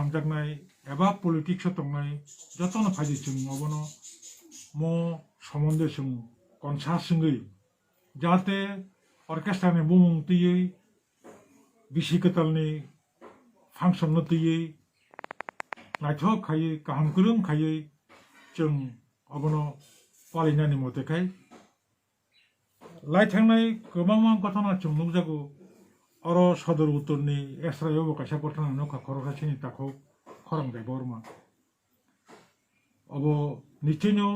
hamjaknai eba politics tongnai jotono phaji chung obono mo somonde chung konsa singui jate orchestra ni bumung tiyei bisikatalni function no tiyei naithok khayei kaham kurung khayei chung obono palinani motekai laithangnai gobangma gotona chung nukjago oro sodor uttorni extra yobo kaisa gotona nokha khoroksa chini tako khorang dai borma obo nichino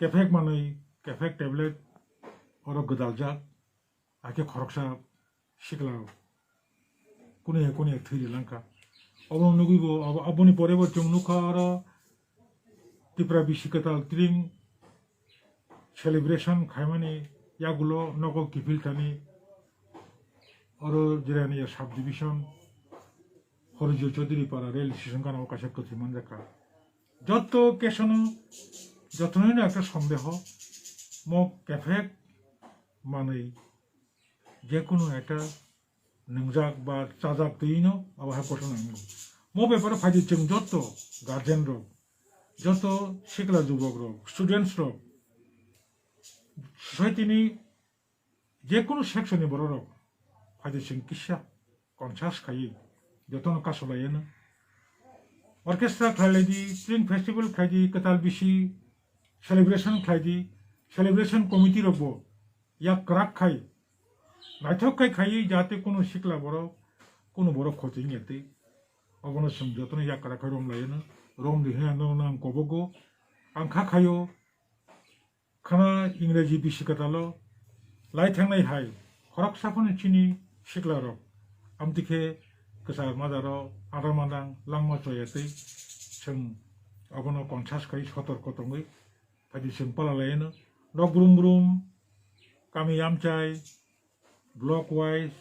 kefek manai kefek tablet oro godaljak ake khoroksa sikla kune thiri langka obo nugibo aboni porebo chung nukha oro Tripura Bisikatal Tring celebration khaimani yagulo nogo kipiltani oro jirani ya subdivision Horijo Chaudhary para rail station kana okashe kothi manjaka joto kesono jotono একটা সন্দেহ mo kefek manai যে কোনো একটা নংজাক বা চাজাক তৈনো আবার ঘটনা mo ব্যাপারে ফাইদি চং যত গার্জেন রোগ যত শিক্ষা যুবক রোগ স্টুডেন্টস রোগ সোসাইটিনি যে কোনো সেকশনে বড় রোগ ফাইদি চং কিসা কনসাস খাই যতন কাসলায়েন অর্কেস্ট্রা খাইলাইদি স্ট্রিং ফেস্টিভ্যাল খাইদি কতাল বিসি সেলিব্রেশন খাইদি সেলিব্রেশন কমিটি রব ইয়া ক্রাক খাই নাইথক খাই যাতে কোনো শিখলা বড় কোনো বড় ক্ষতি নিতে অবন সম যতন ইয়া ক্রাক রম লাইন রম দিহে নাম কবগো আংখা খায়ো খানা ইংরেজি বিশিকাতালো লাই থাংনাই হাই খরক সাফনে চিনি শিখলা রক আমতিকে কসা মাদারো আদা মাদাং লাংমা চয়াতে जों अबनो कनसास खाय सतर्क तंगै फायदि जों पालालायनो रक ब्रुम ब्रुम गामि आमचाय ब्लक वाइज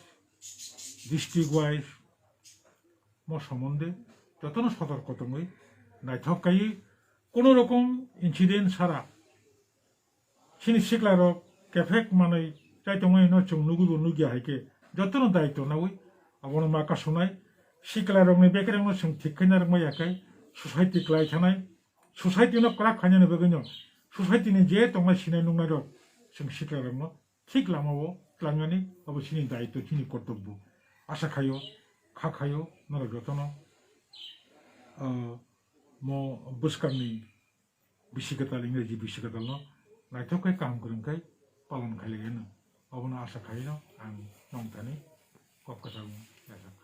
डिस्ट्रिक्ट वाइज मो सम्बन्धे যতন সতর্ক তঙ্গই নাইথকাই কোনো রকম ইনসিডেন্ট ছাড়া সিনি শিখলা রক কেফেক মানাই চাই তঙ্গাই ন চং নুগুবো নুগিয়া হাইকে যতন দায়িত্ব নাওই আবনো মাকা শোনাই শিখলা রকনি বেকেরাং जों ঠিকখাইনা রকমাই আকাই सोसाइटी क्लाइ थानाय सोसाइटी न क्राक खायनो बेगनो सोसाइटी नि जे तंगाय सिनाय नुंनाय रक जों शिखला रंनो ठीक लामाव लांनानै अबसिनि दायित्व चिनि कर्तव्य आशा खायो खा खायो नर जतन म बुस्कारनि बिसिगताल इंग्रेजी बिसिगताल न नाइथकाय काम करंखाय पालन खायलायनो अबनो आशा खायो आं नंथानि कपकाटाव